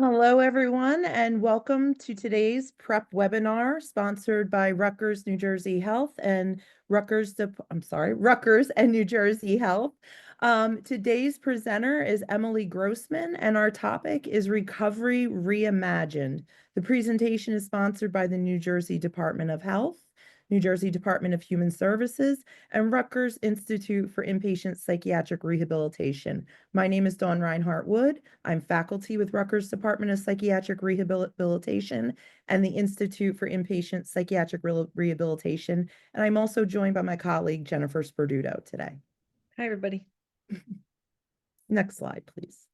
Hello, everyone, and welcome to today's PrEP webinar sponsored by Rutgers, New Jersey Health and Rutgers and New Jersey Health. Today's presenter is Emily Grossman, and our topic is Recovery Reimagined. The presentation is sponsored by the New Jersey Department of Health, New Jersey Department of Human Services, and Rutgers Institute for Inpatient Psychiatric Rehabilitation. My name is Dawn Reinhardt Wood. I'm faculty with Rutgers Department of Psychiatric Rehabilitation and the Institute for Inpatient Psychiatric Rehabilitation. And I'm also joined by my colleague, Jennifer Sperduto, today. Hi, everybody. Next slide, please.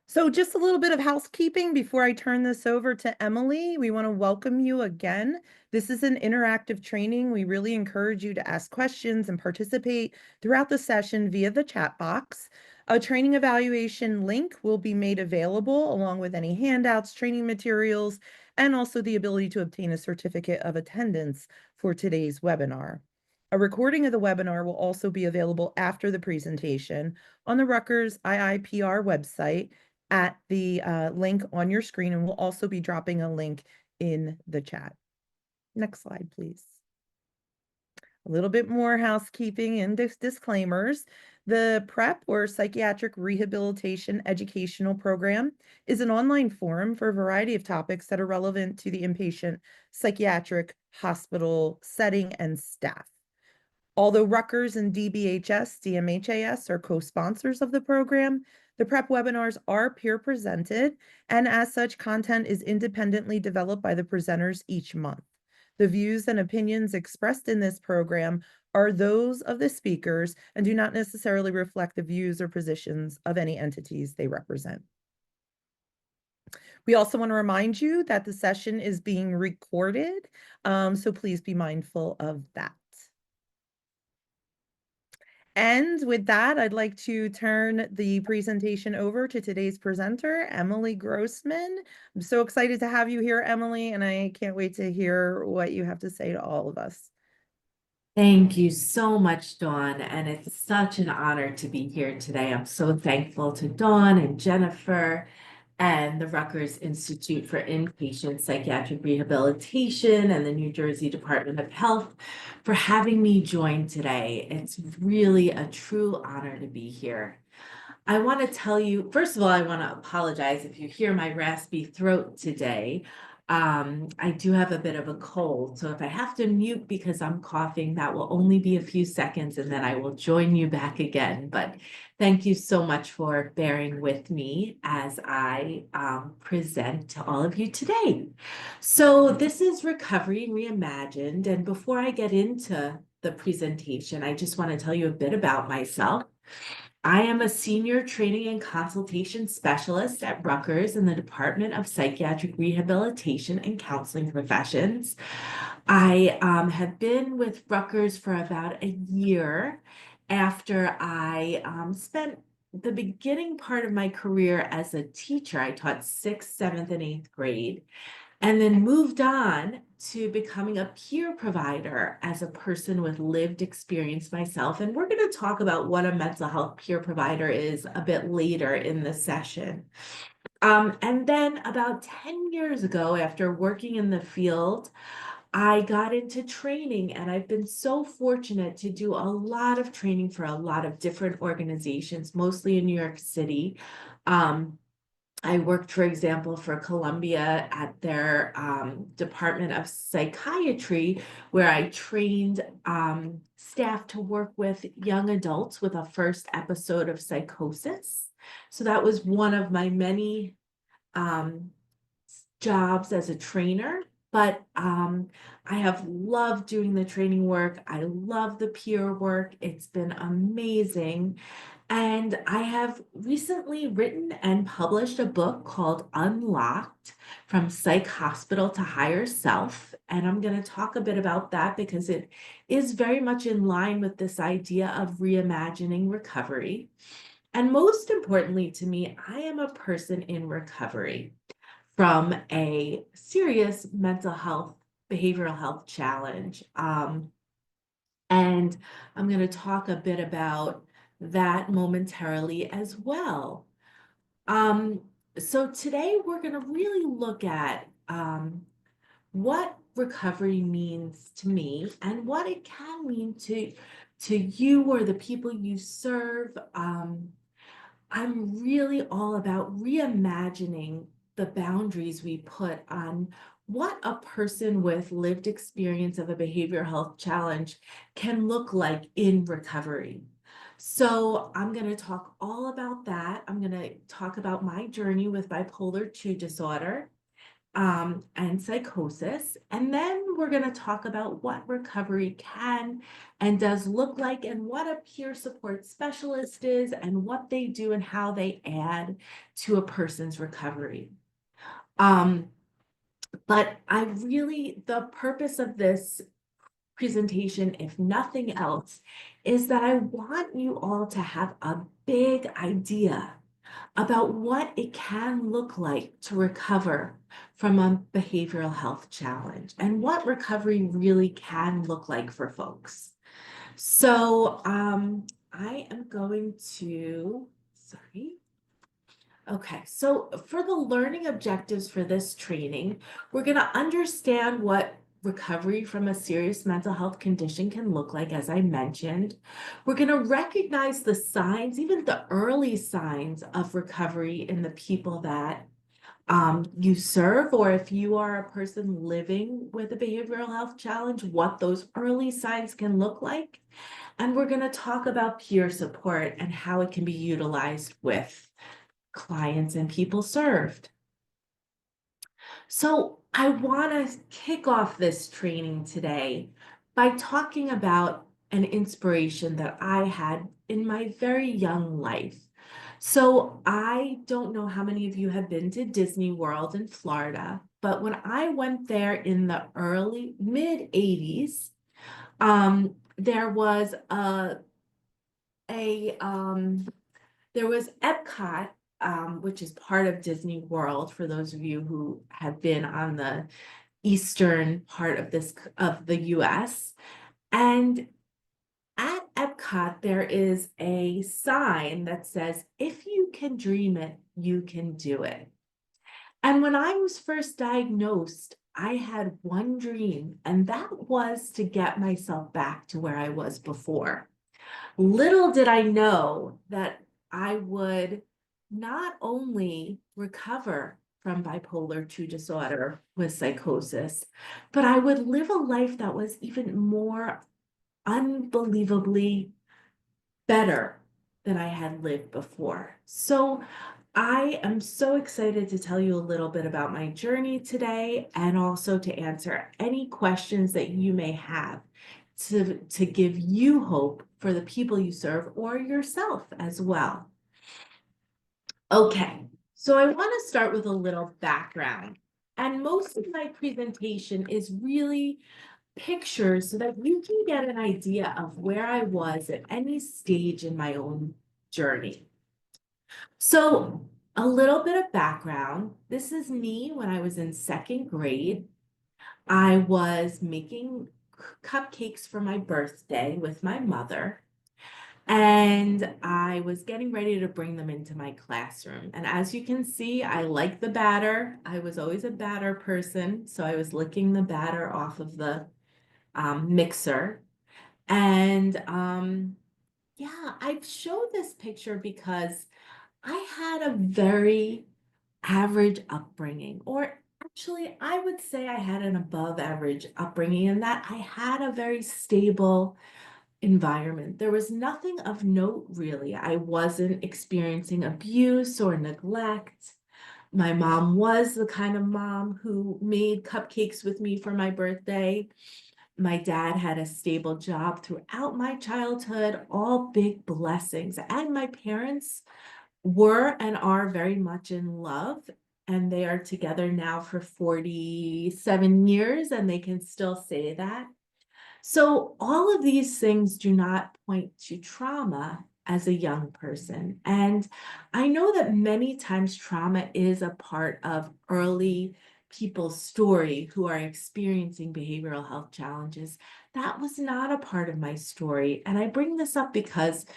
So just a little bit of housekeeping before I turn this over to Emily. We want to welcome you again. This is an interactive training. We really encourage you to ask questions and participate throughout the session via the chat box. A training evaluation link will be made available along with any handouts, training materials, and also the ability to obtain a certificate of attendance for today's webinar. A recording of the webinar will also be available after the presentation on the Rutgers IIPR website at the link on your screen, and we'll also be dropping a link in the chat. Next slide, please. A little bit more housekeeping and disclaimers. The PrEP, or Psychiatric Rehabilitation Educational Program, is an online forum for a variety of topics that are relevant to the inpatient psychiatric hospital setting and staff. Although Rutgers and DMHAS are co-sponsors of the program, the PrEP webinars are peer-presented, and as such, content is independently developed by the presenters each month. The views and opinions expressed in this program are those of the speakers and do not necessarily reflect the views or positions of any entities they represent. We also want to remind you that the session is being recorded, so please be mindful of that. And with that, I'd like to turn the presentation over to today's presenter, Emily Grossman. I'm so excited to have you here, Emily, and I can't wait to hear what you have to say to all of us. Thank you so much, Dawn, and it's such an honor to be here today. I'm so thankful to Dawn and Jennifer and the Rutgers Institute for Inpatient Psychiatric Rehabilitation and the New Jersey Department of Health for having me join today. It's really a true honor to be here. I want to tell you, first of all, I want to apologize if you hear my raspy throat today. I do have a bit of a cold, so if I have to mute because I'm coughing, that will only be a few seconds and then I will join you back again. But thank you so much for bearing with me as I present to all of you today. So this is Recovery Reimagined, and before I get into the presentation, I just want to tell you a bit about myself. I am a senior training and consultation specialist at Rutgers in the Department of Psychiatric Rehabilitation and Counseling Professions. I have been with Rutgers for about a year after I spent the beginning part of my career as a teacher. I taught 6th, 7th, and 8th grade, and then moved on to becoming a peer provider as a person with lived experience myself. And we're going to talk about what a mental health peer provider is a bit later in the session. And then about 10 years ago, after working in the field, I got into training, and I've been so fortunate to do a lot of training for a lot of different organizations, mostly in New York City. I worked, for example, for Columbia at their Department of Psychiatry, where I trained staff to work with young adults with a first episode of psychosis. So that was one of my many jobs as a trainer. But I have loved doing the training work. I love the peer work. It's been amazing. And I have recently written and published a book called Unlocked: From Psych Hospital to Higher Self. And I'm going to talk a bit about that because it is very much in line with this idea of reimagining recovery. And most importantly to me, I am a person in recovery from a serious mental health, behavioral health challenge. And I'm going to talk a bit about that momentarily as well. Um, so today we're going to really look at what recovery means to me and what it can mean to you or the people you serve. I'm really all about reimagining the boundaries we put on what a person with lived experience of a behavioral health challenge can look like in recovery. So I'm going to talk all about that. I'm going to talk about my journey with bipolar 2 disorder and psychosis. And then we're going to talk about what recovery can and does look like, and what a peer support specialist is, and what they do and how they add to a person's recovery. Um, but the purpose of this presentation, if nothing else, is that I want you all to have a big idea about what it can look like to recover from a behavioral health challenge and what recovery really can look like for folks. So I am going to, sorry. Okay, so for the learning objectives for this training, we're going to understand what recovery from a serious mental health condition can look like, as I mentioned. We're going to recognize the signs, even the early signs of recovery in the people that you serve, or if you are a person living with a behavioral health challenge, what those early signs can look like. And we're going to talk about peer support and how it can be utilized with clients and people served. So I want to kick off this training today by talking about an inspiration that I had in my very young life. So I don't know how many of you have been to Disney World in Florida, but when I went there in the early mid 80s, there was a there was Epcot, which is part of Disney World, for those of you who have been on the eastern part of the US. And at Epcot, there is a sign that says, "If you can dream it, you can do it." And when I was first diagnosed, I had one dream, and that was to get myself back to where I was before. Little did I know that I would not only recover from bipolar 2 disorder with psychosis, but I would live a life that was even more unbelievably better than I had lived before. So I am so excited to tell you a little bit about my journey today, and also to answer any questions that you may have to give you hope for the people you serve or yourself as well. Okay, so I want to start with a little background. And most of my presentation is really pictures so that you can get an idea of where I was at any stage in my own journey. So a little bit of background. This is me when I was in second grade. I was making cupcakes for my birthday with my mother, and I was getting ready to bring them into my classroom. And as you can see, I like the batter. I was always a batter person, so I was licking the batter off of the mixer. And yeah, I show this picture because I had a very average upbringing, or actually, I would say I had an above average upbringing, in that I had a very stable environment. There was nothing of note, really. I wasn't experiencing abuse or neglect. My mom was the kind of mom who made cupcakes with me for my birthday. My dad had a stable job throughout my childhood, all big blessings. And my parents were and are very much in love, and they are together now for 47 years, and they can still say that. So all of these things do not point to trauma as a young person. And I know that many times trauma is a part of early people's story who are experiencing behavioral health challenges. That was not a part of my story. And I bring this up because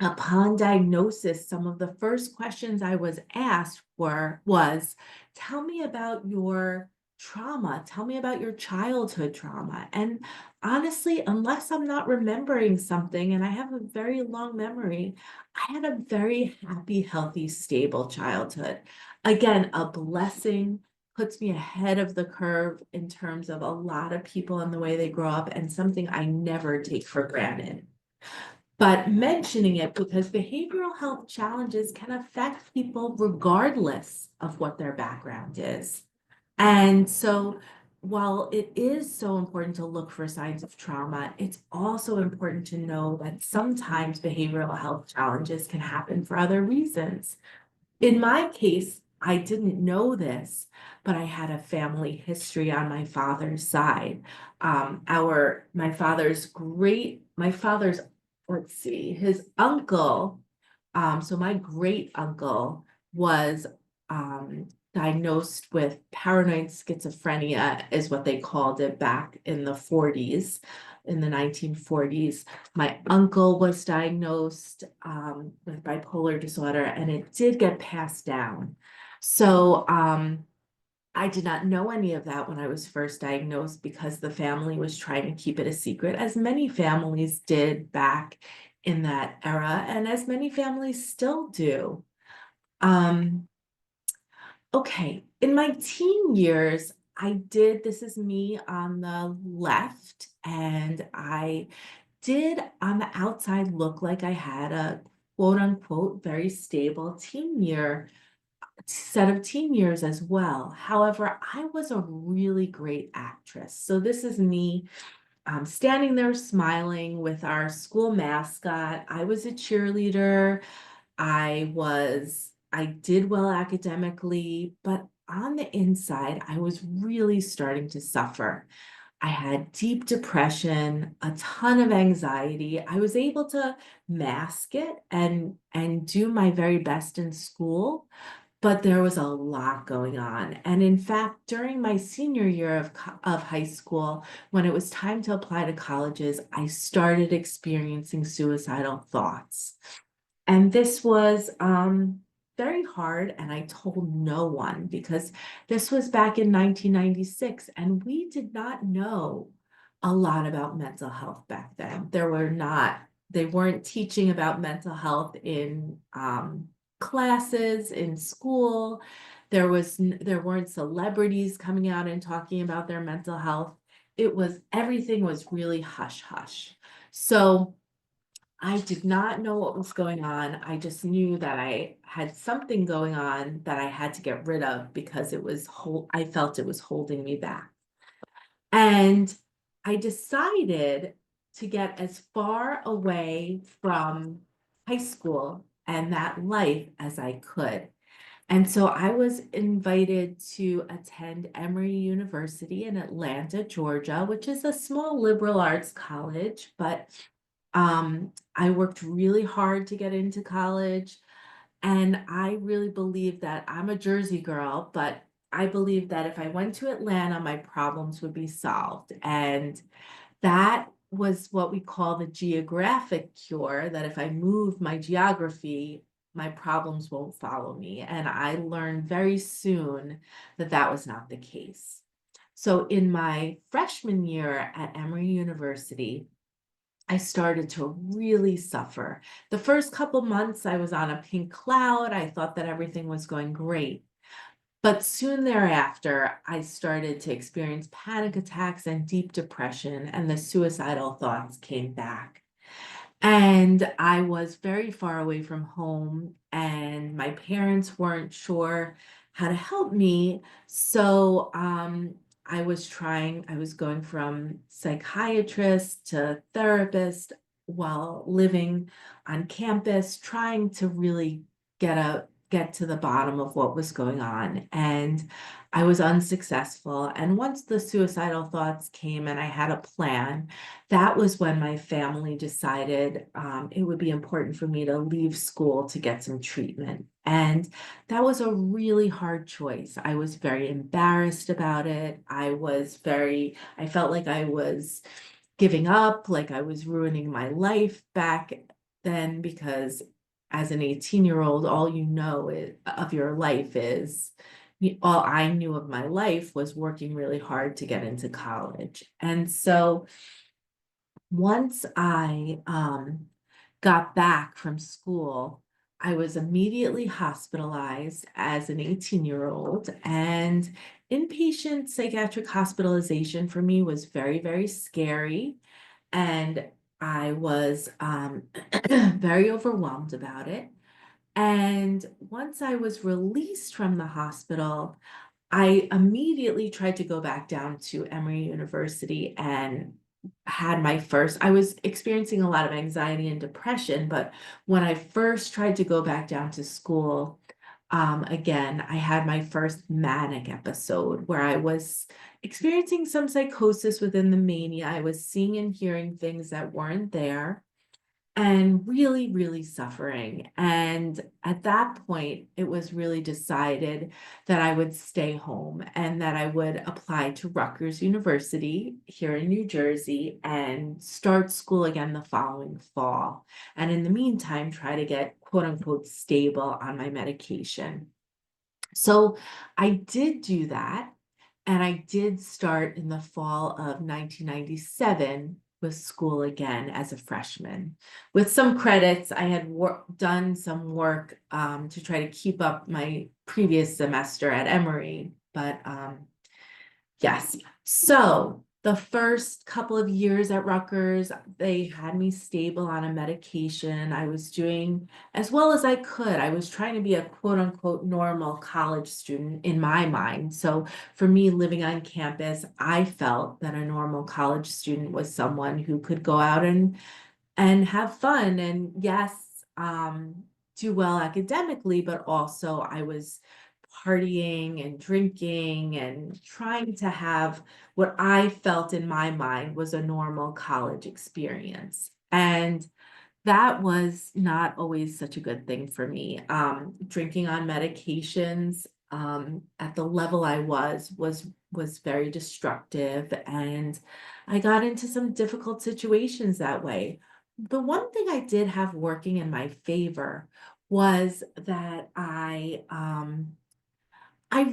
Upon diagnosis, some of the first questions I was asked was, tell me about your trauma. Tell me about your childhood trauma. And honestly, unless I'm not remembering something, and I have a very long memory, I had a very happy, healthy, stable childhood. Again, a blessing, puts me ahead of the curve in terms of a lot of people and the way they grow up, and something I never take for granted. But mentioning it because behavioral health challenges can affect people regardless of what their background is. And so while it is so important to look for signs of trauma, it's also important to know that sometimes behavioral health challenges can happen for other reasons. In my case, I didn't know this, but I had a family history on my father's side. My father's, let's see, his uncle, so my great uncle was diagnosed with paranoid schizophrenia, is what they called it back in the 40s, in the 1940s. My uncle was diagnosed with bipolar disorder, and it did get passed down. So I did not know any of that when I was first diagnosed because the family was trying to keep it a secret, as many families did back in that era, and as many families still do. Um, okay, in my teen years, this is me on the left, and I did on the outside look like I had a quote unquote very stable set of teen years as well. However, I was a really great actress. So this is me standing there smiling with our school mascot. I was a cheerleader. I did well academically, but on the inside, I was really starting to suffer. I had deep depression, a ton of anxiety. I was able to mask it and do my very best in school, but there was a lot going on. And in fact, during my senior year of high school, when it was time to apply to colleges, I started experiencing suicidal thoughts. And this was very hard, and I told no one because this was back in 1996, and we did not know a lot about mental health back then. They weren't teaching about mental health in classes, in school. There weren't celebrities coming out and talking about their mental health. Everything was really hush hush. So I did not know what was going on. I just knew that I had something going on that I had to get rid of because I felt it was holding me back. And I decided to get as far away from high school and that life as I could. And so I was invited to attend Emory University in Atlanta, Georgia, which is a small liberal arts college, but I worked really hard to get into college, and I really believe that I'm a Jersey girl, but I believe that if I went to Atlanta, my problems would be solved. And that was what we call the geographic cure, that if I move my geography, my problems won't follow me. And I learned very soon that that was not the case. So in my freshman year at Emory University, I started to really suffer. The first couple months, I was on a pink cloud. I thought that everything was going great. But soon thereafter, I started to experience panic attacks and deep depression, and the suicidal thoughts came back. And I was very far away from home, and my parents weren't sure how to help me. So I was going from psychiatrist to therapist while living on campus, trying to really get to the bottom of what was going on. And I was unsuccessful. And once the suicidal thoughts came and I had a plan, that was when my family decided it would be important for me to leave school to get some treatment. And that was a really hard choice. I was very embarrassed about it. I felt like I was giving up, like I was ruining my life back then because as an 18-year-old, all you know of your life is, all I knew of my life was working really hard to get into college. And so once I got back from school, I was immediately hospitalized as an 18-year-old, and inpatient psychiatric hospitalization for me was very, very scary. And I was very overwhelmed about it. And once I was released from the hospital, I immediately tried to go back down to Emory University and had my first, I was experiencing a lot of anxiety and depression, but when I first tried to go back down to school, again, I had my first manic episode where I was experiencing some psychosis within the mania. I was seeing and hearing things that weren't there and really, really suffering. And at that point, it was really decided that I would stay home and that I would apply to Rutgers University here in New Jersey and start school again the following fall. And in the meantime, try to get quote unquote stable on my medication. So I did do that. And I did start in the fall of 1997 with school again as a freshman. With some credits, I had done some work to try to keep up my previous semester at Emory, but yes. So the first couple of years at Rutgers, they had me stable on a medication. I was doing as well as I could. I was trying to be a quote unquote normal college student in my mind. So for me, living on campus, I felt that a normal college student was someone who could go out and have fun and yes, do well academically, but also I was partying and drinking and trying to have what I felt in my mind was a normal college experience. And that was not always such a good thing for me. Drinking on medications at the level I was very destructive, and I got into some difficult situations that way. The one thing I did have working in my favor was that I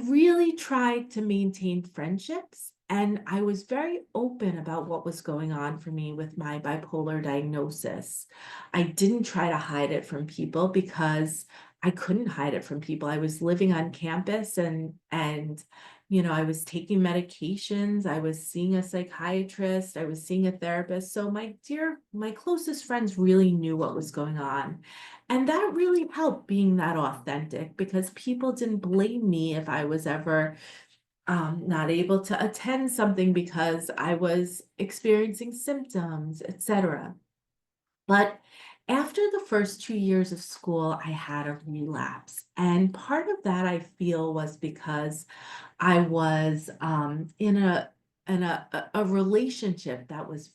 really tried to maintain friendships, and I was very open about what was going on for me with my bipolar diagnosis. I didn't try to hide it from people because I couldn't hide it from people. I was living on campus and I was taking medications, I was seeing a psychiatrist, I was seeing a therapist. So my closest friends really knew what was going on. And that really helped being that authentic because people didn't blame me if I was ever not able to attend something because I was experiencing symptoms, etc. But after the first 2 years of school, I had a relapse. And part of that I feel was because I was in a relationship that was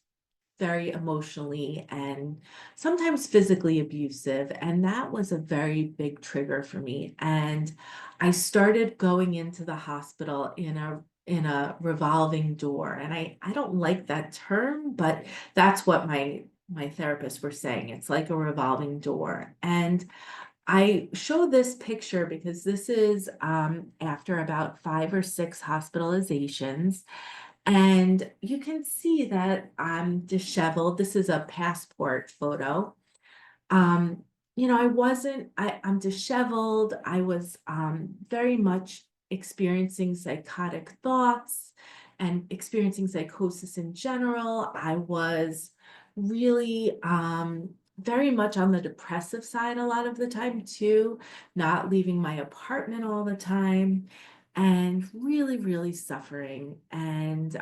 very emotionally and sometimes physically abusive. And that was a very big trigger for me. And I started going into the hospital in a revolving door. And I don't like that term, but that's what my therapists were saying. It's like a revolving door. And I show this picture because this is after about 5 or 6 hospitalizations. And you can see that I'm disheveled. This is a passport photo. Um, I'm disheveled. I was very much experiencing psychotic thoughts and experiencing psychosis in general. I was really very much on the depressive side a lot of the time too, not leaving my apartment all the time and really, really suffering. And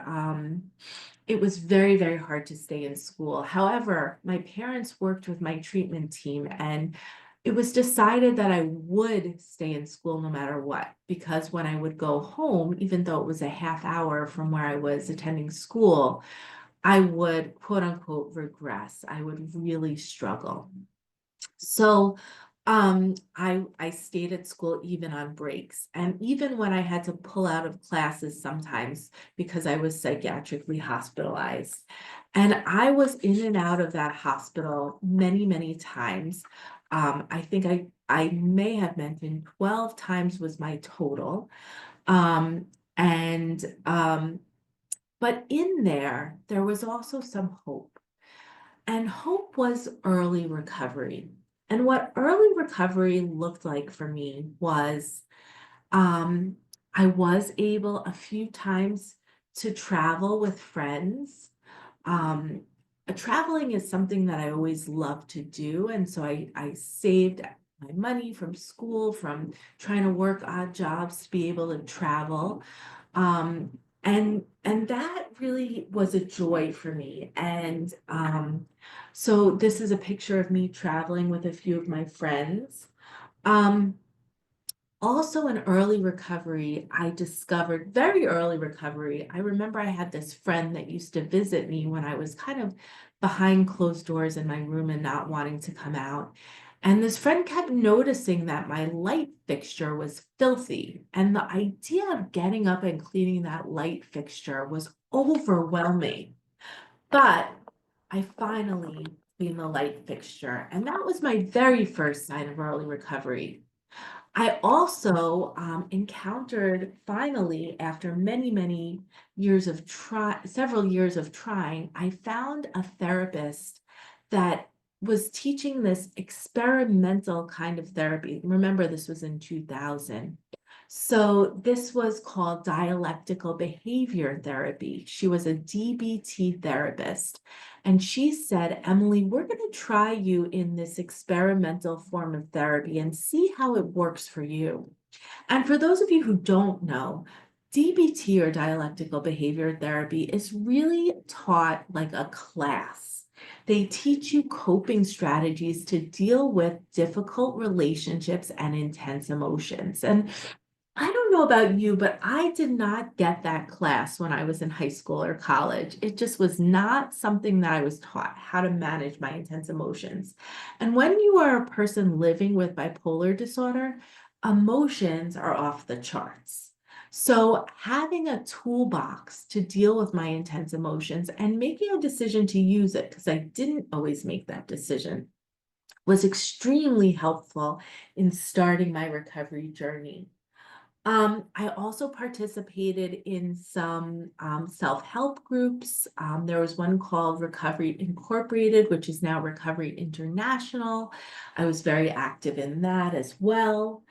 it was very, very hard to stay in school. However, my parents worked with my treatment team, and it was decided that I would stay in school no matter what, because when I would go home, even though it was a half hour from where I was attending school, I would quote unquote regress. I would really struggle. So I stayed at school even on breaks, and even when I had to pull out of classes sometimes because I was psychiatrically hospitalized. And I was in and out of that hospital many, many times. I think I may have mentioned 12 times was my total. And but in there was also some hope. And hope was early recovery. And what early recovery looked like for me was um, I was able a few times to travel with friends. Um, Traveling is something that I always loved to do. And so I saved my money from school, from trying to work odd jobs to be able to travel. And that really was a joy for me. And so this is a picture of me traveling with a few of my friends. Um, Also in early recovery, I discovered very early recovery. I remember I had this friend that used to visit me when I was kind of behind closed doors in my room and not wanting to come out. And this friend kept noticing that my light fixture was filthy. And the idea of getting up and cleaning that light fixture was overwhelming. But I finally cleaned the light fixture. And that was my very first sign of early recovery. I also encountered finally, after many, many years of several years of trying, I found a therapist that was teaching this experimental kind of therapy. Remember, this was in 2000. So this was called dialectical behavior therapy. She was a DBT therapist. And she said, Emily, we're going to try you in this experimental form of therapy and see how it works for you. And for those of you who don't know, DBT or dialectical behavior therapy is really taught like a class. They teach you coping strategies to deal with difficult relationships and intense emotions. And I don't know about you, but I did not get that class when I was in high school or college. It just was not something that I was taught how to manage my intense emotions. And when you are a person living with bipolar disorder, emotions are off the charts. So having a toolbox to deal with my intense emotions and making a decision to use it, because I didn't always make that decision, was extremely helpful in starting my recovery journey. I also participated in some self-help groups. There was one called Recovery Incorporated, which is now Recovery International. I was very active in that as well.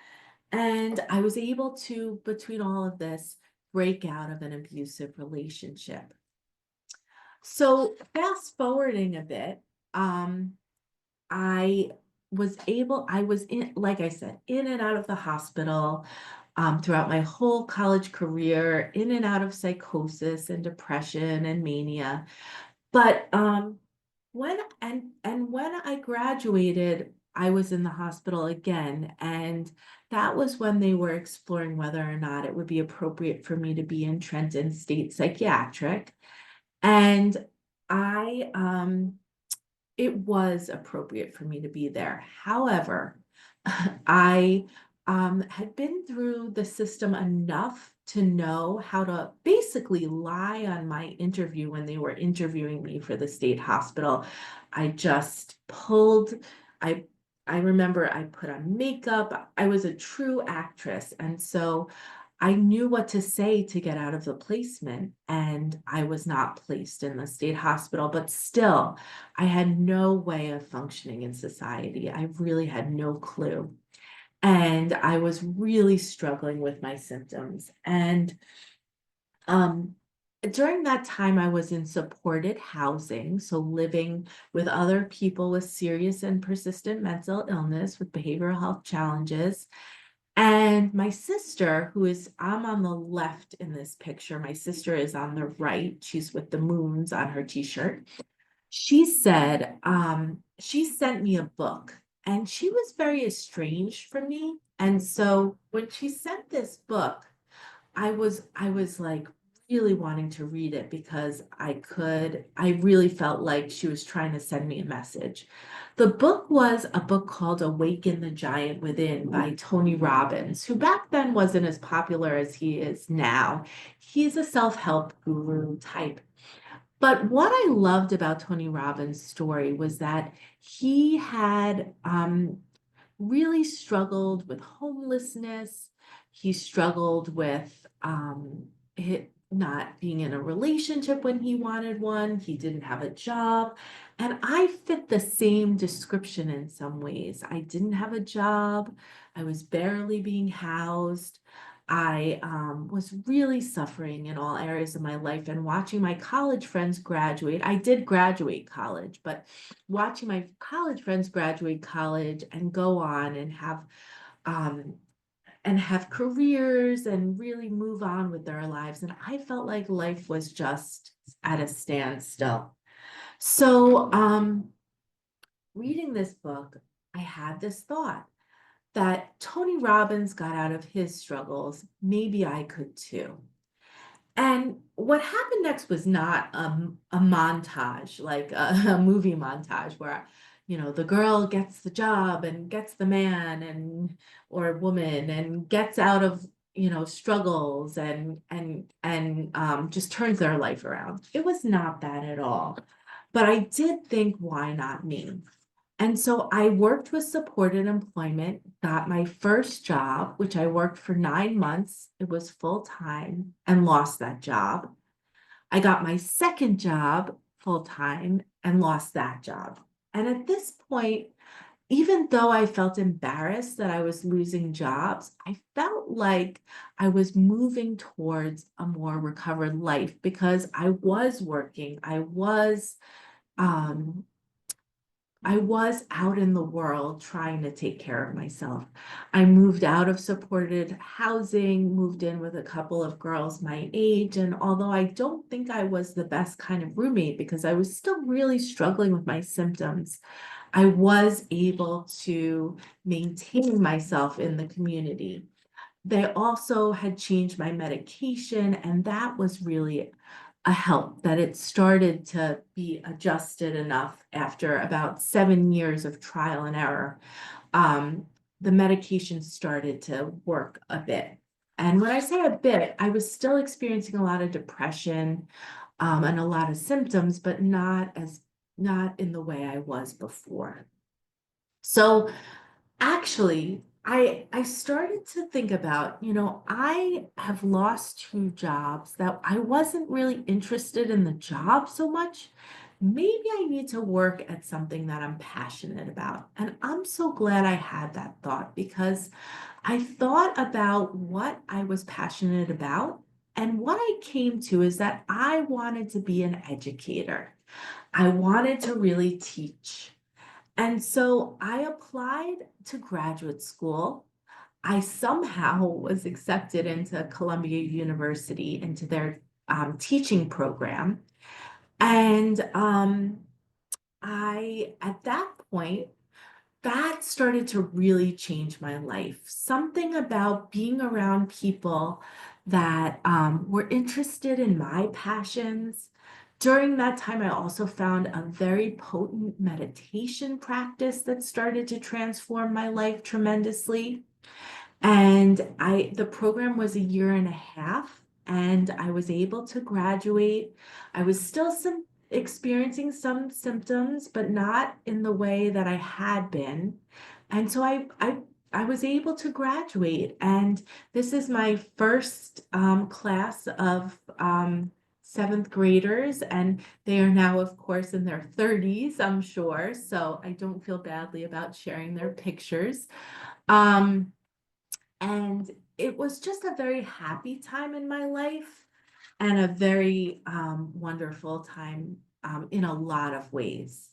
And I was able to, between all of this, break out of an abusive relationship. So fast forwarding a bit, I I was in, like I said, in and out of the hospital throughout my whole college career, in and out of psychosis and depression and mania. But when I graduated, I was in the hospital again, and that was when they were exploring whether or not it would be appropriate for me to be in Trenton State Psychiatric. And I it was appropriate for me to be there. However, I had been through the system enough to know how to basically lie on my interview when they were interviewing me for the state hospital. I just pulled, I I remember I put on makeup. I was a true actress. And so I knew what to say to get out of the placement, and I was not placed in the state hospital, but still, I had no way of functioning in society. I really had no clue. And I was really struggling with my symptoms. And um, during that time, I was in supported housing, so living with other people with serious and persistent mental illness with behavioral health challenges. And my sister, I'm on the left in this picture, my sister is on the right. She's with the moons on her t-shirt. She said, she sent me a book, and she was very estranged from me. And so when she sent this book, I was like really wanting to read it because I really felt like she was trying to send me a message. The book was a book called Awaken the Giant Within by Tony Robbins, who back then wasn't as popular as he is now. He's a self-help guru type. But what I loved about Tony Robbins' story was that he had really struggled with homelessness. He struggled with not being in a relationship when he wanted one. He didn't have a job. And I fit the same description in some ways. I didn't have a job. I was barely being housed. I was really suffering in all areas of my life and watching my college friends graduate. I did graduate college, but watching my college friends graduate college and go on um, and have careers and really move on with their lives. And I felt like life was just at a standstill. So reading this book, I had this thought that Tony Robbins got out of his struggles, maybe I could too. And what happened next was not a montage, like a movie montage where, the girl gets the job and gets the man and or woman and gets out of, struggles and just turns their life around. It was not that at all. But I did think, why not me? And so I worked with supported employment, got my first job, which I worked for 9 months. It was full time and lost that job. I got my second job full time and lost that job. And at this point, even though I felt embarrassed that I was losing jobs, I felt like I was moving towards a more recovered life because I was working. Um, I was out in the world trying to take care of myself. I moved out of supported housing, moved in with a couple of girls my age. And although I don't think I was the best kind of roommate because I was still really struggling with my symptoms, I was able to maintain myself in the community. They also had changed my medication, and that was really a help that it started to be adjusted enough after about 7 years of trial and error. The medication started to work a bit. And when I say a bit, I was still experiencing a lot of depression, and a lot of symptoms, but not in the way I was before. So actually, I started to think about, I have lost two jobs that I wasn't really interested in the job so much. Maybe I need to work at something that I'm passionate about. And I'm so glad I had that thought because I thought about what I was passionate about. And what I came to is that I wanted to be an educator. I wanted to really teach. And so I applied to graduate school. I somehow was accepted into Columbia University into their teaching program. And at that point, that started to really change my life. Something about being around people that were interested in my passions. During that time, I also found a very potent meditation practice that started to transform my life tremendously. And the program was a year and a half, and I was able to graduate. I was still experiencing some symptoms, but not in the way that I had been. And so I was able to graduate. And this is my first class of seventh graders, and they are now, of course, in their 30s, I'm sure. So I don't feel badly about sharing their pictures. Um, and it was just a very happy time in my life and a very wonderful time in a lot of ways.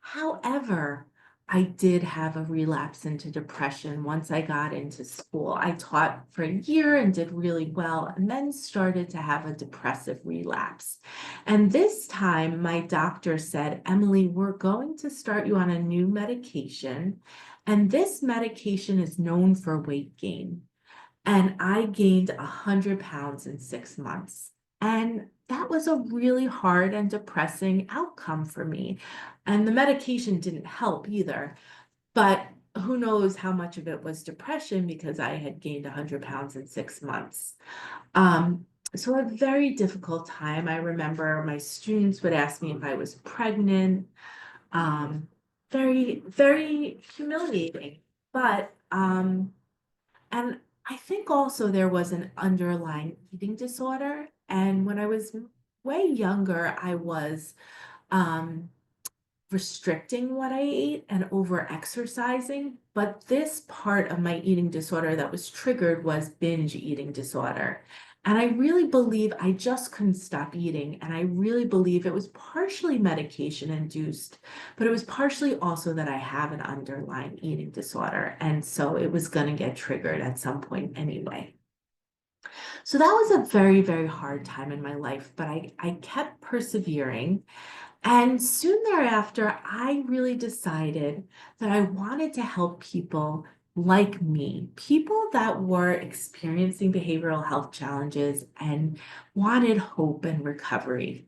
However, I did have a relapse into depression once I got into school. I taught for a year and did really well, and then started to have a depressive relapse. And this time, my doctor said, Emily, we're going to start you on a new medication. And this medication is known for weight gain. And I gained 100 pounds in 6 months. And that was a really hard and depressing outcome for me. And the medication didn't help either. But who knows how much of it was depression because I had gained 100 pounds in 6 months. Um, so a very difficult time. I remember my students would ask me if I was pregnant. Um, very, very humiliating. But and I think also there was an underlying eating disorder. And when I was way younger, I was um restricting what I ate and over exercising. But this part of my eating disorder that was triggered was binge eating disorder. And I really believe I just couldn't stop eating. And I really believe it was partially medication induced, but it was partially also that I have an underlying eating disorder. And so it was going to get triggered at some point anyway. So that was a very, very hard time in my life, but I kept persevering. And soon thereafter, I really decided that I wanted to help people like me, people that were experiencing behavioral health challenges and wanted hope and recovery.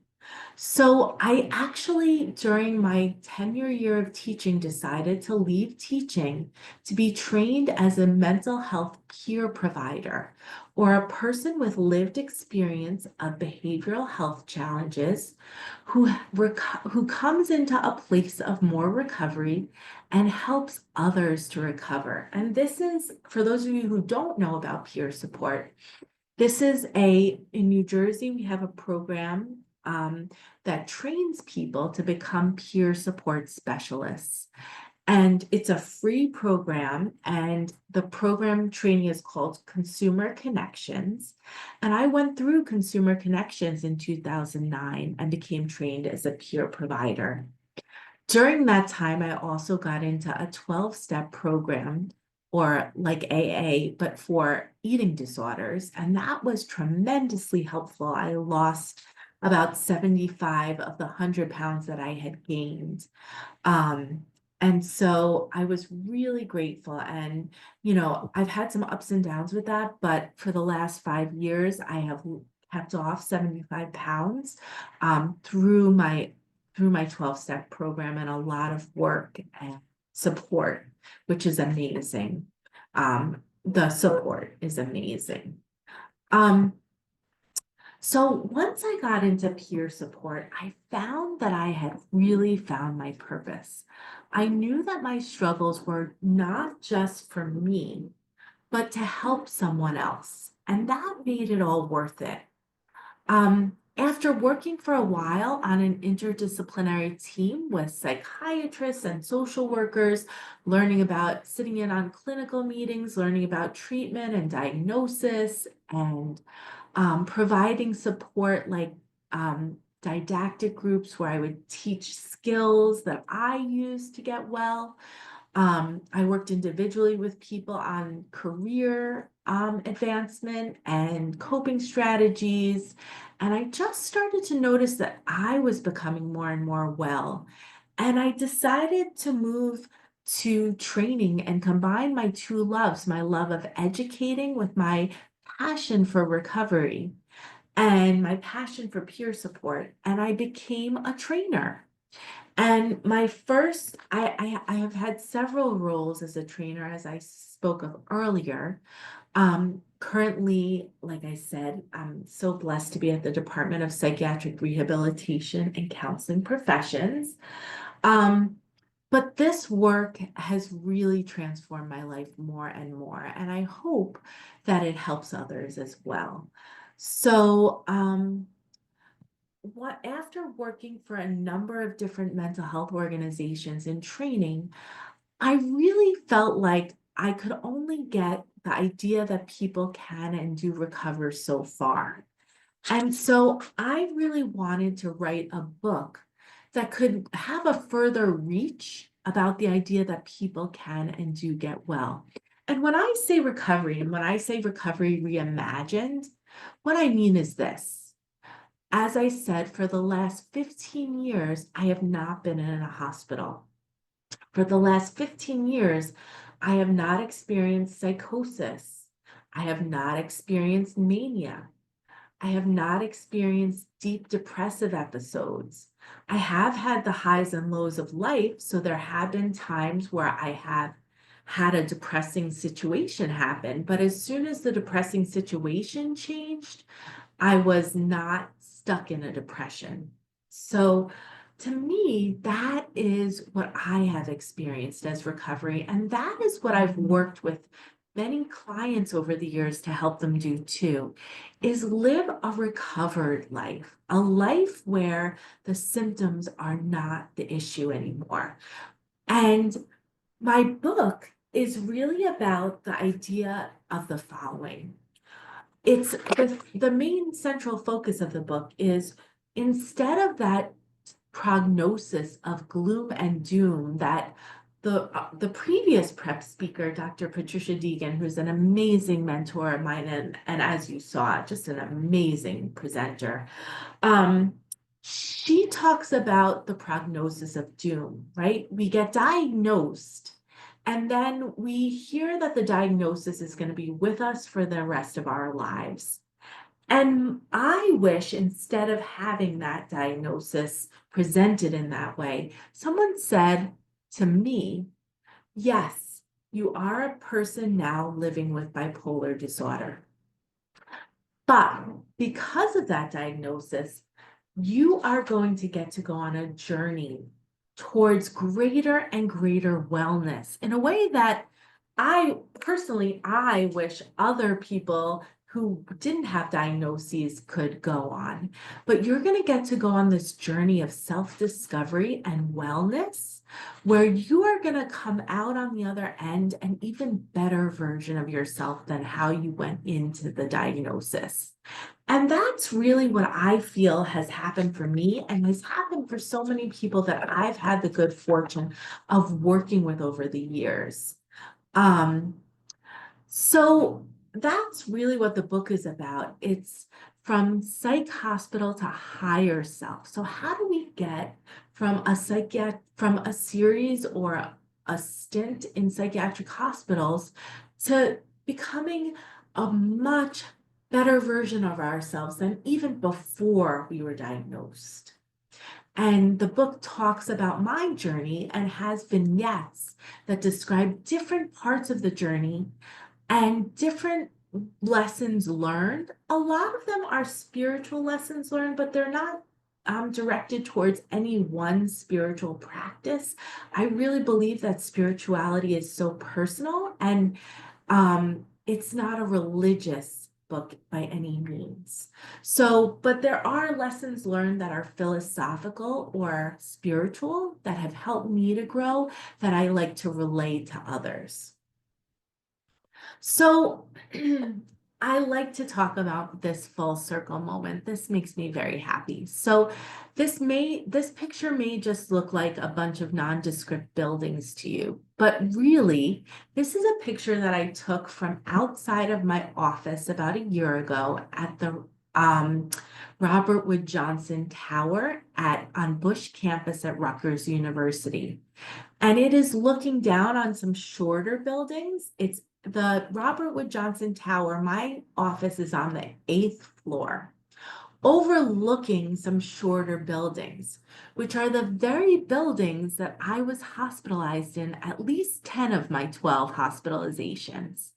So I actually, during my tenure year of teaching, decided to leave teaching to be trained as a mental health peer provider or a person with lived experience of behavioral health challenges who comes into a place of more recovery and helps others to recover. And this is, for those of you who don't know about peer support, in New Jersey, we have a program that trains people to become peer support specialists. And it's a free program, and the program training is called Consumer Connections. And I went through Consumer Connections in 2009 and became trained as a peer provider. During that time, I also got into a 12-step program or like AA, but for eating disorders. And that was tremendously helpful. I lost about 75 of the 100 pounds that I had gained. Um, and so I was really grateful. And, I've had some ups and downs with that, but for the last 5 years, I have kept off 75 pounds through my 12-step program and a lot of work and support, which is amazing. The support is amazing. Um, so once I got into peer support, I found that I had really found my purpose. I knew that my struggles were not just for me, but to help someone else. And that made it all worth it. After working for a while on an interdisciplinary team with psychiatrists and social workers, learning about sitting in on clinical meetings, learning about treatment and diagnosis, and providing support like didactic groups where I would teach skills that I use to get well. I worked individually with people on career advancement and coping strategies. And I just started to notice that I was becoming more and more well. And I decided to move to training and combine my two loves, my love of educating with my passion for recovery and my passion for peer support. And I became a trainer. And my first, I have had several roles as a trainer, as I spoke of earlier. Currently, like I said, I'm so blessed to be at the Department of Psychiatric Rehabilitation and Counseling Professions. Um, but this work has really transformed my life more and more, and I hope that it helps others as well. So, after working for a number of different mental health organizations in training, I really felt like I could only get the idea that people can and do recover so far. And so I really wanted to write a book that could have a further reach about the idea that people can and do get well. And when I say recovery, and when I say recovery reimagined, what I mean is this. As I said, for the last 15 years, I have not been in a hospital. For the last 15 years, I have not experienced psychosis. I have not experienced mania. I have not experienced deep depressive episodes. I have had the highs and lows of life, so there have been times where I have had a depressing situation happen, but as soon as the depressing situation changed, I was not stuck in a depression. So to me, that is what I have experienced as recovery. And that is what I've worked with many clients over the years to help them do too, is live a recovered life, a life where the symptoms are not the issue anymore. And my book is really about the idea of the following. It's the main central focus of the book is, instead of that prognosis of gloom and doom that the previous prep speaker, Dr. Patricia Deegan, who's an amazing mentor of mine, and as you saw, just an amazing presenter, she talks about the prognosis of doom, right? We get diagnosed, and then we hear that the diagnosis is going to be with us for the rest of our lives. And I wish, instead of having that diagnosis presented in that way, someone said to me, yes, you are a person now living with bipolar disorder. But because of that diagnosis, you are going to get to go on a journey towards greater and greater wellness in a way that I wish other people who didn't have diagnoses could go on. But you're going to get to go on this journey of self-discovery and wellness, where you are going to come out on the other end an even better version of yourself than how you went into the diagnosis. And that's really what I feel has happened for me, and has happened for so many people that I've had the good fortune of working with over the years. Um, so that's really what the book is about. It's from psych hospital to higher self. So how do we get from a series or a stint in psychiatric hospitals to becoming a much better version of ourselves than even before we were diagnosed? And the book talks about my journey and has vignettes that describe different parts of the journey and different lessons learned. A lot of them are spiritual lessons learned, but they're not directed towards any one spiritual practice. I really believe that spirituality is so personal, and it's not a religious book by any means. So, but there are lessons learned that are philosophical or spiritual that have helped me to grow, that I like to relay to others. So I like to talk about this full circle moment. This makes me very happy. So this picture may just look like a bunch of nondescript buildings to you, but really, this is a picture that I took from outside of my office about a year ago at the Robert Wood Johnson Tower on Bush campus at Rutgers University. And it is looking down on some shorter buildings. It's the Robert Wood Johnson Tower. My office is on the 8th floor, overlooking some shorter buildings, which are the very buildings that I was hospitalized in at least 10 of my 12 hospitalizations.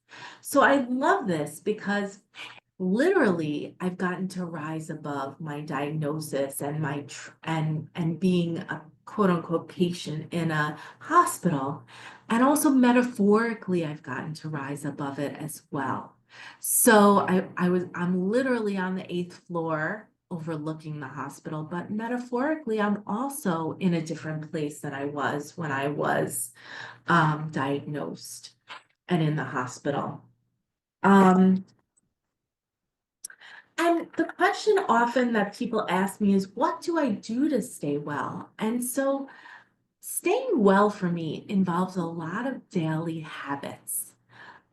So I love this because literally I've gotten to rise above my diagnosis and and being a quote unquote patient in a hospital, and also metaphorically I've gotten to rise above it as well. So I'm literally on the 8th floor overlooking the hospital, but metaphorically I'm also in a different place than I was when I was diagnosed and in the hospital. And the question often that people ask me is, what do I do to stay well? And so staying well for me involves a lot of daily habits,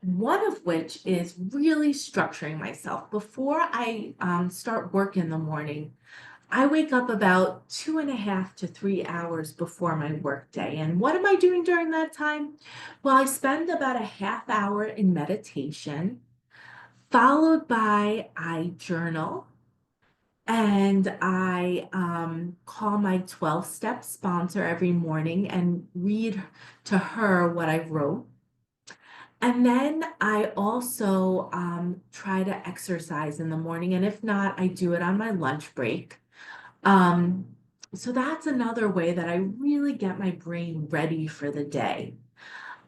one of which is really structuring myself. Before I start work in the morning, I wake up about 2.5 to 3 hours before my work day. And what am I doing during that time? Well, I spend about a ½ hour in meditation, followed by I journal. And I call my 12-step sponsor every morning and read to her what I wrote. And then I also try to exercise in the morning. And if not, I do it on my lunch break. Um, so that's another way that I really get my brain ready for the day.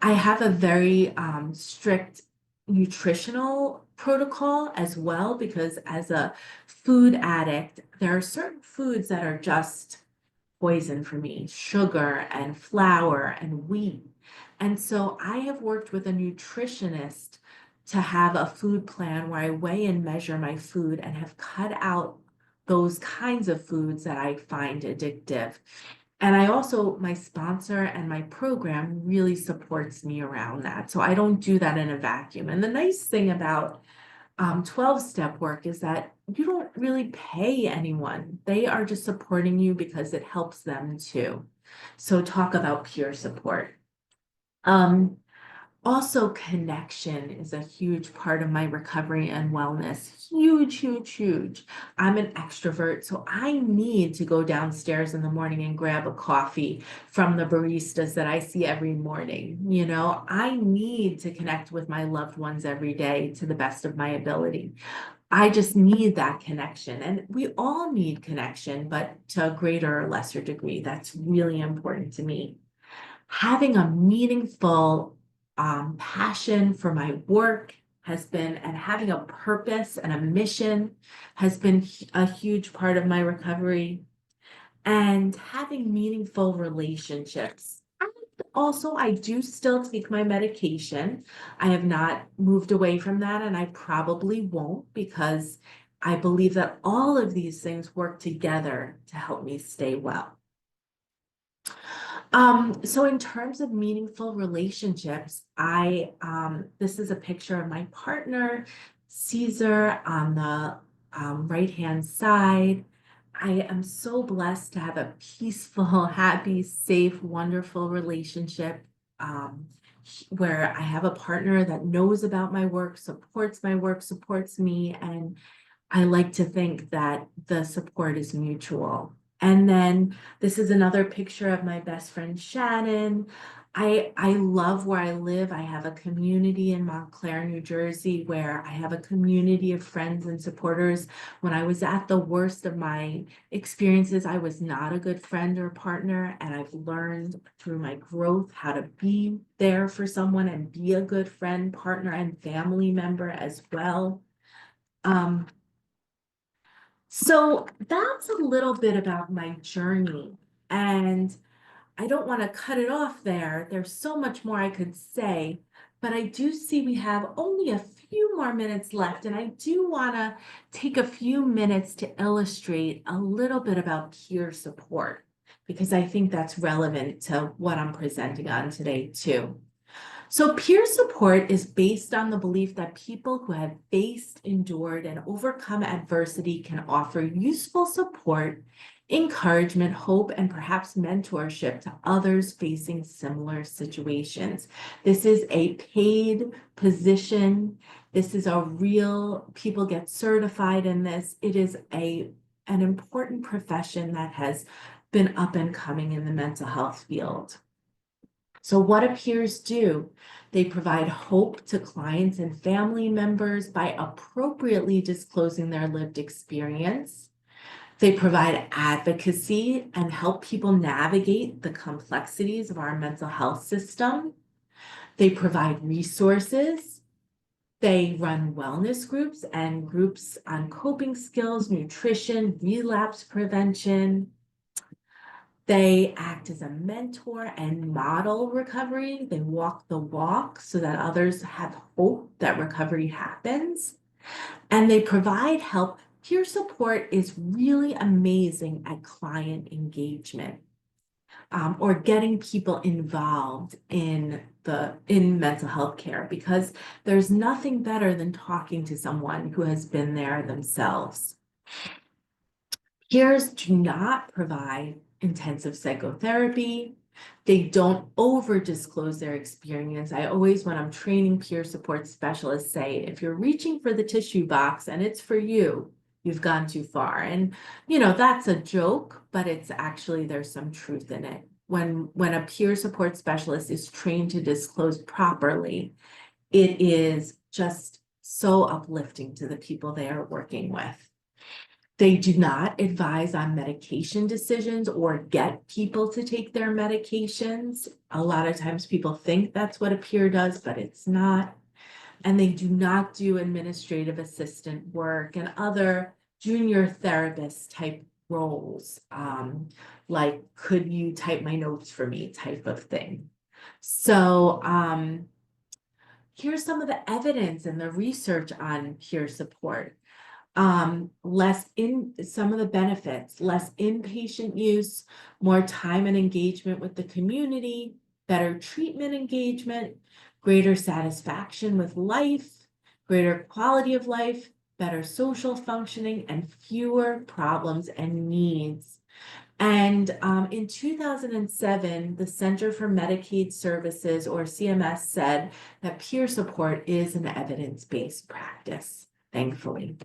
I have a very strict nutritional protocol as well, because as a food addict, there are certain foods that are just poison for me, sugar and flour and wheat. And so I have worked with a nutritionist to have a food plan where I weigh and measure my food and have cut out those kinds of foods that I find addictive. And I also, my sponsor and my program really supports me around that. So I don't do that in a vacuum. And the nice thing about 12-step work is that you don't really pay anyone. They are just supporting you because it helps them too. So talk about peer support. Um, Also, connection is a huge part of my recovery and wellness. Huge, huge, huge. I'm an extrovert, so I need to go downstairs in the morning and grab a coffee from the baristas that I see every morning. You know, I need to connect with my loved ones every day to the best of my ability. I just need that connection. And we all need connection, but to a greater or lesser degree. That's really important to me. Having a meaningful passion for my work has been, and having a purpose and a mission has been a huge part of my recovery, and having meaningful relationships. And also, I do still take my medication. I have not moved away from that, and I probably won't, because I believe that all of these things work together to help me stay well. So in terms of meaningful relationships, this is a picture of my partner, Caesar, on the right-hand side. I am so blessed to have a peaceful, happy, safe, wonderful relationship um, where I have a partner that knows about my work, supports me, and I like to think that the support is mutual. And then this is another picture of my best friend Shannon. I love where I live. I have a community in Montclair, New Jersey, where I have a community of friends and supporters. When I was at the worst of my experiences, I was not a good friend or partner, and I've learned through my growth how to be there for someone and be a good friend, partner, and family member as well. Um, so that's a little bit about my journey. And I don't want to cut it off there. There's so much more I could say, but I do see we have only a few more minutes left. And I do want to take a few minutes to illustrate a little bit about peer support, because I think that's relevant to what I'm presenting on today, too. So peer support is based on the belief that people who have faced, endured, and overcome adversity can offer useful support, encouragement, hope, and perhaps mentorship to others facing similar situations. This is a paid position. This is a real, people get certified in this. It is an important profession that has been up and coming in the mental health field. So what do peers do? They provide hope to clients and family members by appropriately disclosing their lived experience. They provide advocacy and help people navigate the complexities of our mental health system. They provide resources. They run wellness groups and groups on coping skills, nutrition, relapse prevention. They act as a mentor and model recovery. They walk the walk so that others have hope that recovery happens. And they provide help. Peer support is really amazing at client engagement, or getting people involved in mental health care, because there's nothing better than talking to someone who has been there themselves. Peers do not provide intensive psychotherapy. They don't over disclose their experience. I always, when I'm training peer support specialists, say, if you're reaching for the tissue box and it's for you, you've gone too far. And, you know, that's a joke, but it's actually, there's some truth in it. When a peer support specialist is trained to disclose properly, it is just so uplifting to the people they are working with. They do not advise on medication decisions or get people to take their medications. A lot of times people think that's what a peer does, but it's not. And they do not do administrative assistant work and other junior therapist type roles, like could you type my notes for me type of thing. So here's some of the evidence and the research on peer support. Some of the benefits, less inpatient use, more time and engagement with the community, better treatment engagement, greater satisfaction with life, greater quality of life, better social functioning, and fewer problems and needs. And in 2007, the Center for Medicaid Services, or CMS, said that peer support is an evidence-based practice, thankfully.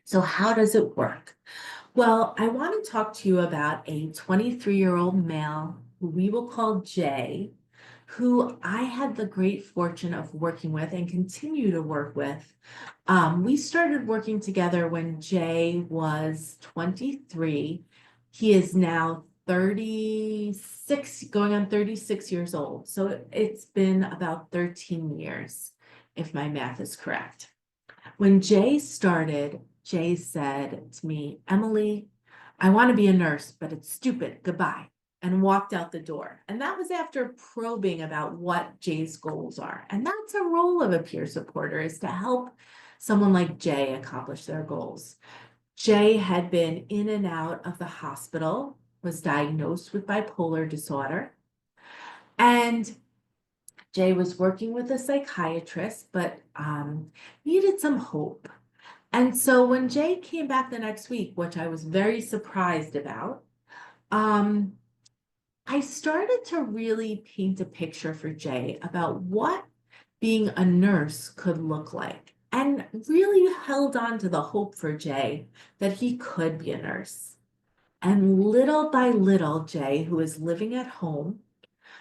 So how does it work? Well, I want to talk to you about a 23-year-old male who we will call Jay, who I had the great fortune of working with and continue to work with. We started working together when Jay was 23. He is now 36, going on 36 years old. So it's been about 13 years, if my math is correct. When Jay started, Jay said to me, Emily, I want to be a nurse, but it's stupid. Goodbye. And walked out the door. And that was after probing about what Jay's goals are. And that's a role of a peer supporter, is to help someone like Jay accomplish their goals. Jay had been in and out of the hospital, was diagnosed with bipolar disorder. And Jay was working with a psychiatrist, but needed some hope. And so when Jay came back the next week, which I was very surprised about, I started to really paint a picture for Jay about what being a nurse could look like, and really held on to the hope for Jay that he could be a nurse. And little by little, Jay, who is living at home,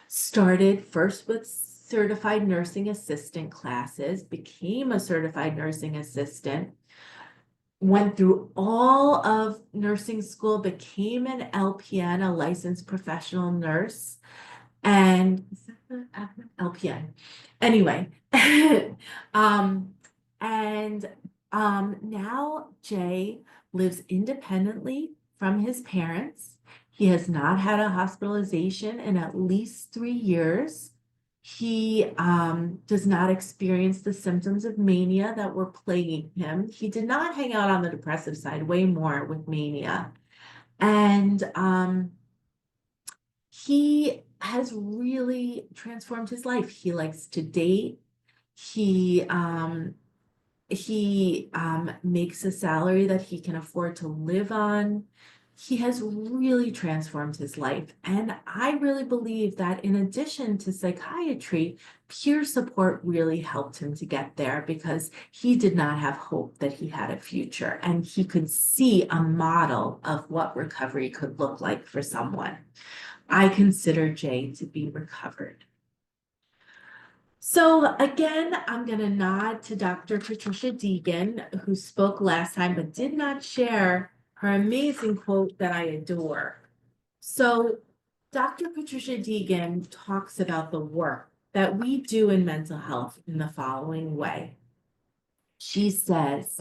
started first with certified nursing assistant classes, became a certified nursing assistant, went through all of nursing school, became an LPN, a licensed professional nurse, and is that the acronym? LPN. Anyway, now Jay lives independently from his parents. He has not had a hospitalization in at least 3 years. He does not experience the symptoms of mania that were plaguing him. He did not hang out on the depressive side, way more with mania. And he has really transformed his life. He likes to date. He makes a salary that he can afford to live on. He has really transformed his life. And I really believe that in addition to psychiatry, peer support really helped him to get there, because he did not have hope that he had a future, and he could see a model of what recovery could look like for someone. I consider Jay to be recovered. So again, I'm going to nod to Dr. Patricia Deegan, who spoke last time but did not share her amazing quote that I adore. So Dr. Patricia Deegan talks about the work that we do in mental health in the following way. She says,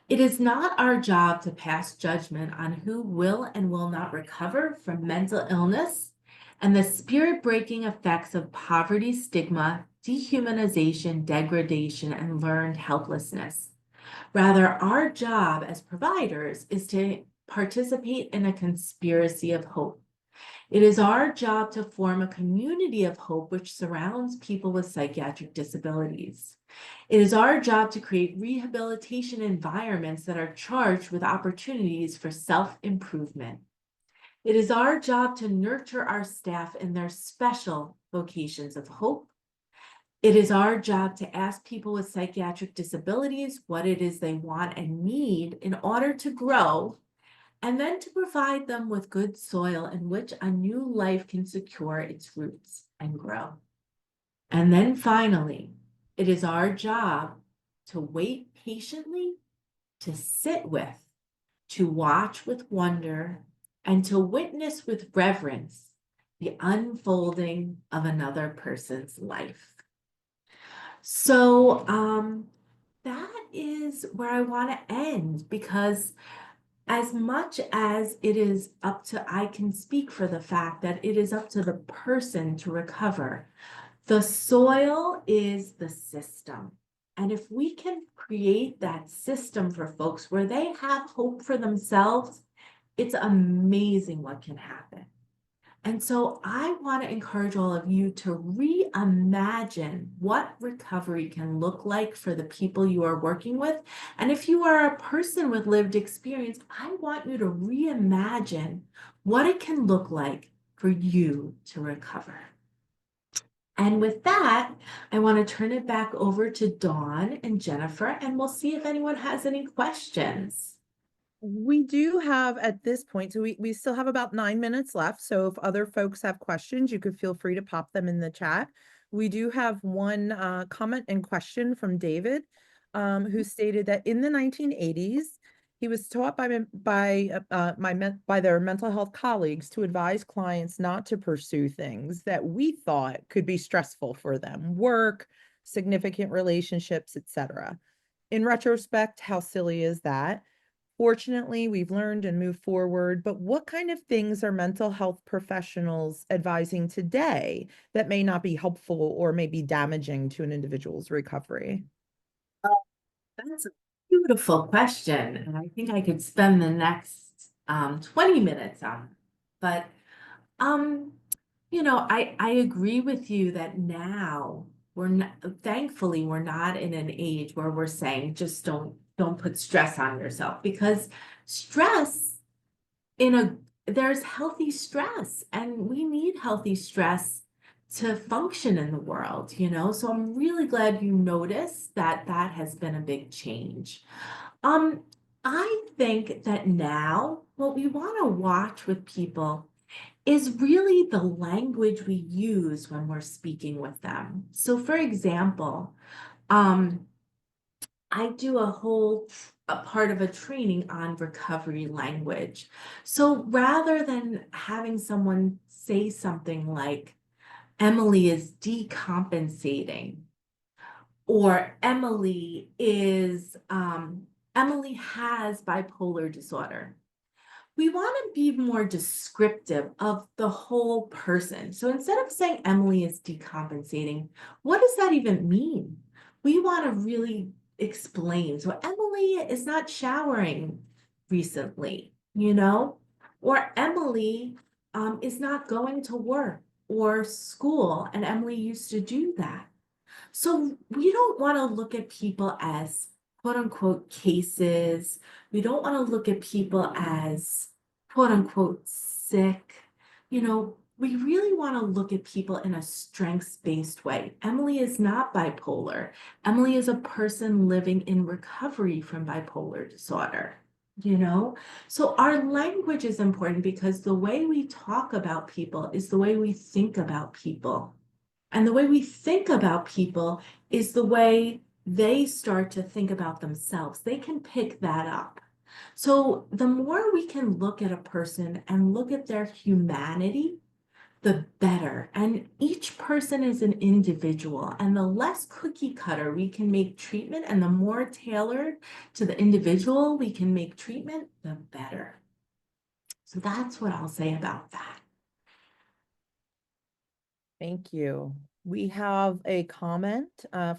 "It is not our job to pass judgment on who will and will not recover from mental illness and the spirit-breaking effects of poverty, stigma, dehumanization, degradation, and learned helplessness. Rather, our job as providers is to participate in a conspiracy of hope. It is our job to form a community of hope which surrounds people with psychiatric disabilities. It is our job to create rehabilitation environments that are charged with opportunities for self-improvement. It is our job to nurture our staff in their special vocations of hope It is our job to ask people with psychiatric disabilities what it is they want and need in order to grow, and then to provide them with good soil in which a new life can secure its roots and grow. And then finally, it is our job to wait patiently, to sit with, to watch with wonder, and to witness with reverence the unfolding of another person's life. So that is where I want to end, because as much as it is up to, I can speak for the fact that it is up to the person to recover. The soil is the system. And if we can create that system for folks where they have hope for themselves, it's amazing what can happen. And so I want to encourage all of you to reimagine what recovery can look like for the people you are working with. And if you are a person with lived experience, I want you to reimagine what it can look like for you to recover. And with that, I want to turn it back over to Dawn and Jennifer, and we'll see if anyone has any questions. We do have at this point, so we still have about 9 minutes left. So if other folks have questions, you could feel free to pop them in the chat. We do have one comment and question from David, who stated that in the 1980s, he was taught by their mental health colleagues to advise clients not to pursue things that we thought could be stressful for them, work, significant relationships, etc. In retrospect, how silly is that? Fortunately, we've learned and moved forward, but what kind of things are mental health professionals advising today that may not be helpful or may be damaging to an individual's recovery? That's a beautiful question, and I think I could spend the next 20 minutes on it. But um, I agree with you that now we're not, thankfully we're not in an age where we're saying just don't put stress on yourself, because stress in a there's healthy stress, and we need healthy stress to function in the world. So I'm really glad you noticed that that has been a big change. um I think that now what we want to watch with people is really the language we use when we're speaking with them. So for example, um I do a part of a training on recovery language. So rather than having someone say something like, Emily is decompensating, or Emily has bipolar disorder, we want to be more descriptive of the whole person. So instead of saying Emily is decompensating, what does that even mean? We want to really explain. So Emily is not showering recently, or Emily is not going to work or school, and Emily used to do that. So we don't want to look at people as quote unquote cases. We don't want to look at people as quote unquote sick. We really want to look at people in a strengths-based way. Emily is not bipolar. Emily is a person living in recovery from bipolar disorder. You know, so our language is important, because the way we talk about people is the way we think about people. And the way we think about people is the way they start to think about themselves. They can pick that up. So the more we can look at a person and look at their humanity, the better. And each person is an individual. And the less cookie cutter we can make treatment, and the more tailored to the individual we can make treatment, the better. So that's what I'll say about that. Thank you. We have a comment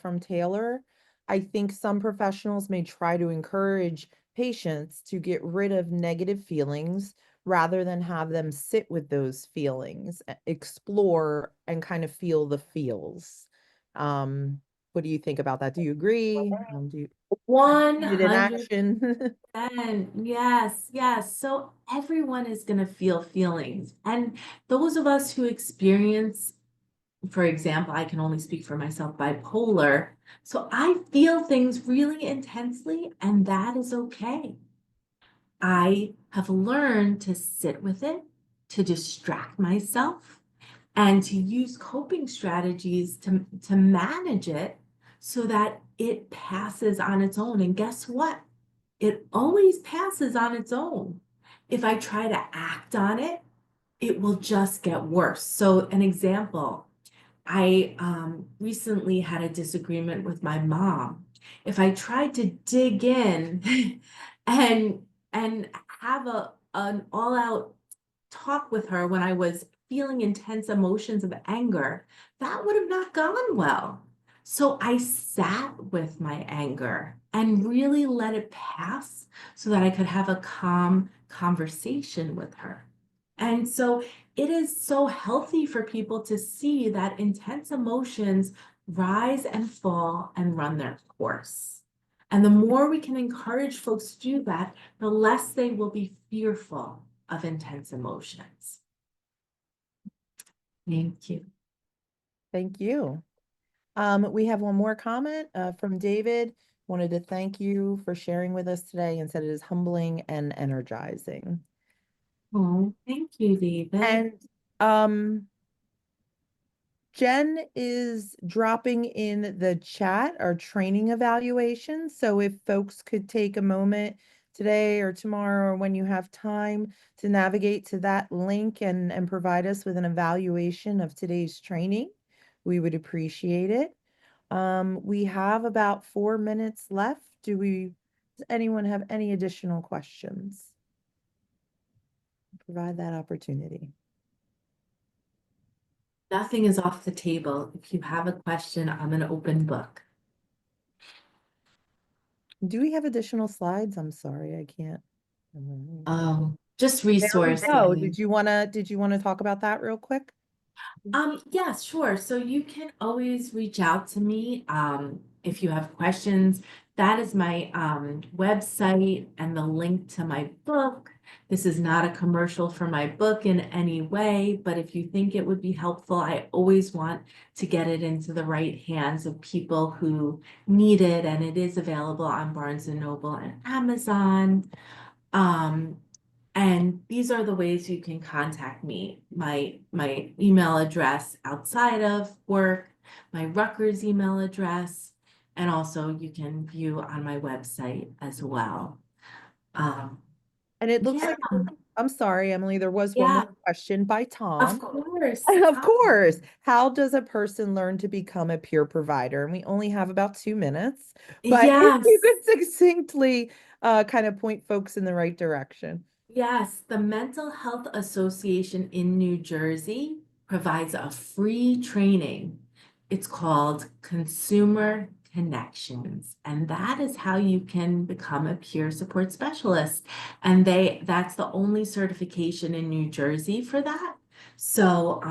from Taylor. I think some professionals may try to encourage patients to get rid of negative feelings rather than have them sit with those feelings, explore and kind of feel the feels. What do you think about that? Do you agree? Do you have seen it in 100%. action? Yes, yes. So everyone is going to feel feelings. And those of us who experience for example, I can only speak for myself, bipolar. So I feel things really intensely, and that is okay. I have learned to sit with it, to distract myself, and to use coping strategies to manage it so that it passes on its own. And guess what? It always passes on its own. If I try to act on it, it will just get worse. So, an example, I recently had a disagreement with my mom. If I tried to dig in and have an all-out talk with her when I was feeling intense emotions of anger, that would have not gone well. So I sat with my anger and really let it pass so that I could have a calm conversation with her. And so it is so healthy for people to see that intense emotions rise and fall and run their course. And the more we can encourage folks to do that, the less they will be fearful of intense emotions. Thank you. Thank you. We have one more comment from David. Wanted to thank you for sharing with us today and said it is humbling and energizing. Oh, thank you, David. And um, Jen is dropping in the chat our training evaluation. So if folks could take a moment today or tomorrow or when you have time to navigate to that link and provide us with an evaluation of today's training, we would appreciate it. We have about 4 minutes left. Does anyone have any additional questions? Provide that opportunity. Nothing is off the table. If you have a question, I'm an open book. Do we have additional slides? I'm sorry, I can't. Just There we go. resources. Did you wanna talk about that real quick? Yes, sure. So you can always reach out to me if you have questions. That is my website and the link to my book. This is not a commercial for my book in any way, but if you think it would be helpful, I always want to get it into the right hands of people who need it, and it is available on Barnes and Noble and Amazon. Um, and these are the ways you can contact me. My email address outside of work, my Rutgers email address, and also you can view on my website as well. Um, And it looks yeah, like, I'm sorry, Emily, there was one yeah, more question by of Tom. course. Of course. How does a person learn to become a peer provider? And we only have about 2 minutes, but if you Yes. could succinctly kind of point folks in the right direction. Yes, the Mental Health Association in New Jersey provides a free training. It's called Consumer Connections, and that is how you can become a peer support specialist. And that's the only certification in New Jersey for that. So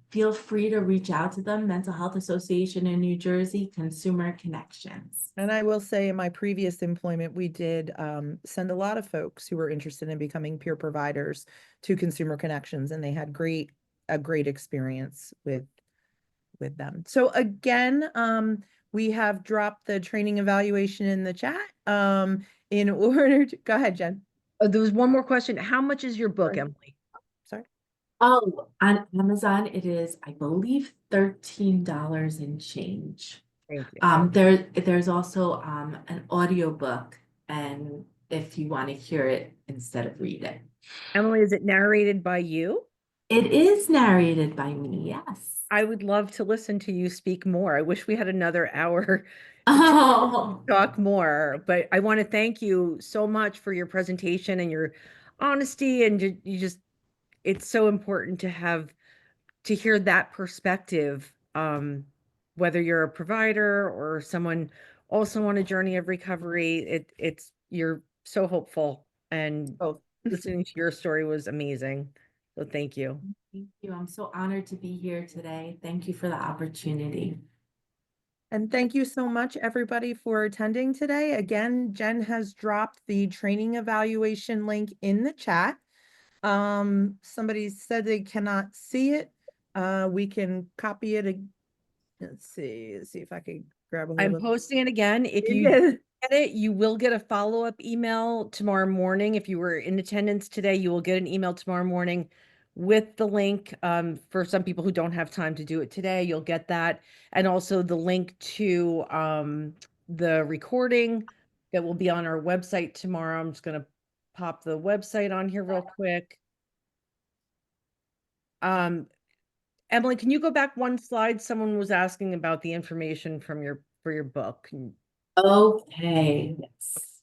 feel free to reach out to them, Mental Health Association in New Jersey, Consumer Connections. And I will say in my previous employment, we did send a lot of folks who were interested in becoming peer providers to Consumer Connections, and they had a great experience with them. So again, we have dropped the training evaluation in the chat. In order to, go ahead, Jen. There was one more question. How much is your book, Sorry. Emily? Sorry. Oh, on Amazon, it is, I believe, $13 and change. Thank you. There's also an audiobook, and if you want to hear it instead of read it. Emily, is it narrated by you? It is narrated by me, yes. I would love to listen to you speak more. I wish we had another hour to Oh, talk more, but I want to thank you so much for your presentation and your honesty and you just it's so important to have to hear that perspective, whether you're a provider or someone also on a journey of recovery. It's you're so hopeful, and Both. listening to your story was amazing. So thank you. thank you. I'm so honored to be here today. Thank you for the opportunity. And thank you so much, everybody, for attending today. Again, Jen has dropped the training evaluation link in the chat. Somebody said they cannot see it, We can copy it. Let's see if I can grab a hold I'm of. posting it again. If you Yes. get it, you will get a follow-up email tomorrow morning. If you were in attendance today, you will get an email tomorrow morning with the link. For some people who don't have time to do it today, you'll get that. And also the link to the recording that will be on our website tomorrow. I'm just gonna pop the website on here real quick. Emily, can you go back one slide? Someone was asking about the information from for your book. Okay, yes.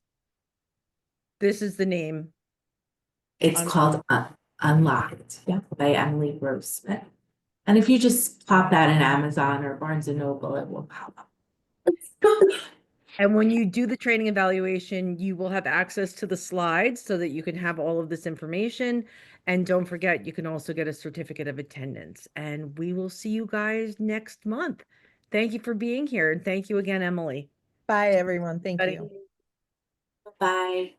This is the name. It's called Unlocked, yeah, by Emily Grossman. And if you just pop that in Amazon or Barnes and Noble, it will pop up. And when you do the training evaluation, you will have access to the slides so that you can have all of this information. And don't forget, you can also get a certificate of attendance. And we will see you guys next month. Thank you for being here. And thank you again, Emily. Bye, everyone. Thank Bye. you. Bye.